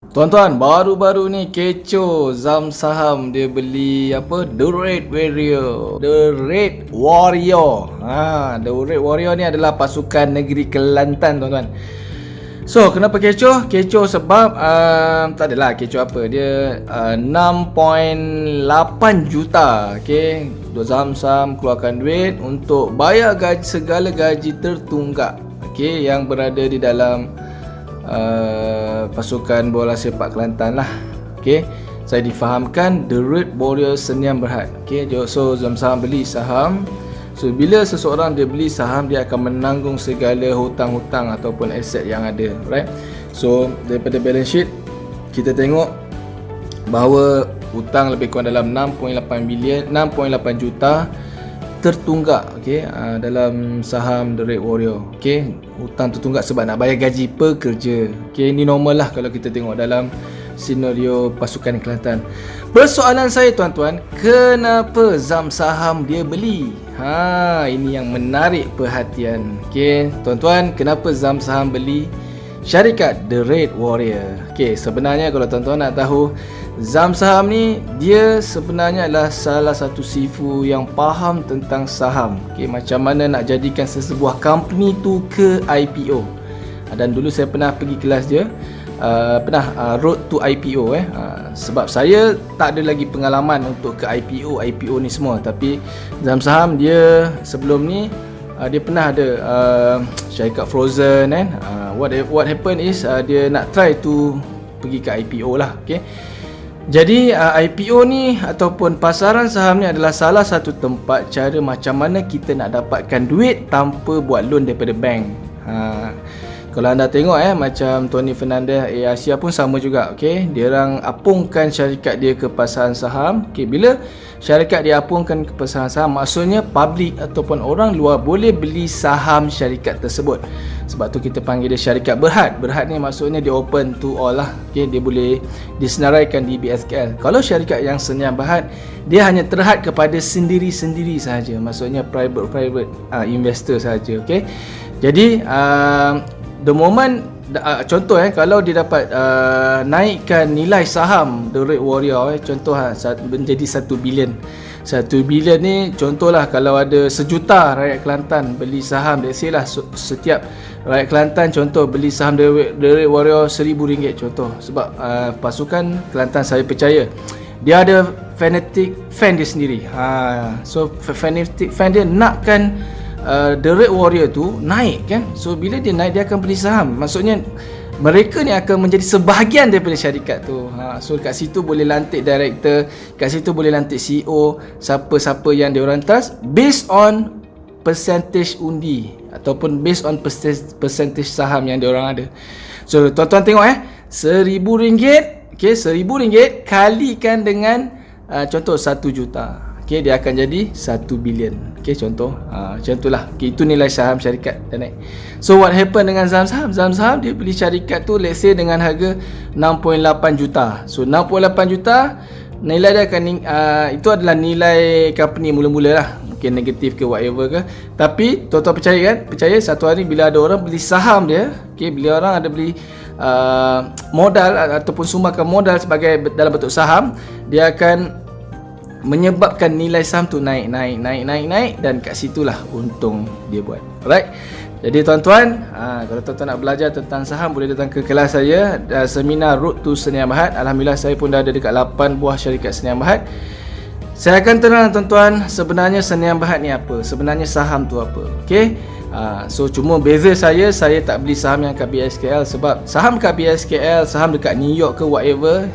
Tuan-tuan, baru-baru ni kecoh Zam saham dia beli apa? The Red Warrior. The Red Warrior. The Red Warrior ni adalah pasukan negeri Kelantan, tuan-tuan. So, kenapa kecoh? Kecoh sebab tak adalah kecoh apa. Dia 6.8 juta. Okey, Zam saham keluarkan duit untuk bayar gaji, segala gaji tertunggak. Okey, yang berada di dalam pasukan bola sepak Kelantan lah. Okey, saya difahamkan The Red Warrior Sdn Bhd. Okey, so Zam saham beli saham. So bila seseorang dia beli saham, dia akan menanggung segala hutang-hutang ataupun aset yang ada, right? So daripada balance sheet kita tengok bahawa hutang lebih kurang dalam 6.8 juta tertunggak, okey, dalam saham The Red Warrior. Okey, hutang tertunggak sebab nak bayar gaji pekerja. Okey, ini normal lah kalau kita tengok dalam senario pasukan Kelantan. Persoalan saya, tuan-tuan, kenapa Zam saham dia beli? Ini yang menarik perhatian. Okey, tuan-tuan, kenapa Zam saham beli syarikat The Red Warrior? Okey, sebenarnya kalau tuan-tuan nak tahu, Zam saham ni dia sebenarnya adalah salah satu sifu yang faham tentang saham. Okey, macam mana nak jadikan sesebuah company tu ke IPO. Dan dulu saya pernah pergi kelas dia, road to IPO. Sebab saya tak ada lagi pengalaman untuk ke IPO ni semua. Tapi Zam saham dia sebelum ni dia pernah ada syarikat Frozen kan. What happen is dia nak try to pergi ke IPO lah. Okay. Jadi IPO ni ataupun pasaran saham ni adalah salah satu tempat cara macam mana kita nak dapatkan duit tanpa buat loan daripada bank. Kalau anda tengok macam Tony Fernandez Asia pun sama juga. Okey, dia orang apungkan syarikat dia ke pasaran saham. Okey, bila syarikat dia apungkan ke pasaran saham, maksudnya public ataupun orang luar boleh beli saham syarikat tersebut. Sebab tu kita panggil dia syarikat berhad. Berhad ni maksudnya dia open to all lah. Okey, dia boleh disenaraikan di BSKL. Kalau syarikat yang Sdn Bhd, dia hanya terhad kepada sendiri-sendiri sahaja. Maksudnya private investor sahaja. Okey. Jadi the moment contoh kalau dia dapat naikkan nilai saham The Red Warrior, contoh menjadi 1 bilion. 1 bilion ni contohlah kalau ada 1 juta rakyat Kelantan beli saham, let's say lah setiap rakyat Kelantan contoh beli saham The Red Warrior RM1,000 contoh. Sebab pasukan Kelantan saya percaya dia ada fanatic fan dia sendiri. So fanatic fan dia nakkan The Red Warrior tu naik kan. So bila dia naik, dia akan beli saham. Maksudnya mereka ni akan menjadi sebahagian daripada syarikat tu. So kat situ boleh lantik director, kat situ boleh lantik CEO, siapa-siapa yang dia orang trust based on percentage undi ataupun based on percentage saham yang dia orang ada. So tuan-tuan tengok RM1,000, okey, RM1,000 kalikan dengan contoh 1 juta. Okay, dia akan jadi 1 bilion. Okay, contoh macam itulah. Okay, itu nilai saham syarikat dan naik. So what happen dengan Zam saham? Zam saham dia beli syarikat tu let's say dengan harga 6.8 juta. So 6.8 juta nilai dia akan itu adalah nilai company mula-mula lah. Mungkin negatif ke whatever ke. Tapi tuan-tuan percaya kan? Percaya satu hari bila ada orang beli saham dia, okay, bila orang ada beli modal ataupun sumbangkan modal sebagai dalam bentuk saham, dia akan menyebabkan nilai saham tu naik dan kat situlah untung dia buat. Alright. Jadi tuan-tuan, kalau tuan-tuan nak belajar tentang saham, boleh datang ke kelas saya, seminar Road to Sdn Bhd. Alhamdulillah saya pun dah ada dekat 8 buah syarikat Sdn Bhd. Saya akan terang tuan-tuan sebenarnya Sdn Bhd ni apa, sebenarnya saham tu apa. Okey. So cuma beza saya tak beli saham yang kat BSKL sebab saham kat BSKL, saham dekat New York ke whatever,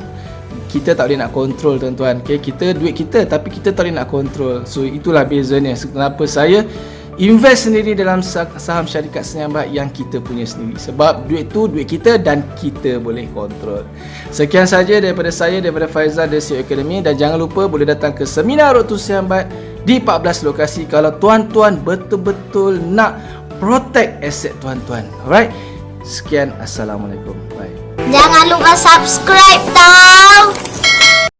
kita tak boleh nak kontrol tuan-tuan. Okay, kita duit kita tapi kita tak boleh nak kontrol. So itulah bezanya kenapa saya invest sendiri dalam saham syarikat Sdn Bhd yang kita punya sendiri. Sebab duit tu duit kita dan kita boleh kontrol. Sekian saja daripada saya, daripada Faizal dari CEO Academy, dan jangan lupa boleh datang ke seminar Road to Sdn Bhd di 14 lokasi kalau tuan-tuan betul-betul nak protect aset tuan-tuan. Alright. Sekian, Assalamualaikum. Bye. Jangan lupa subscribe tau.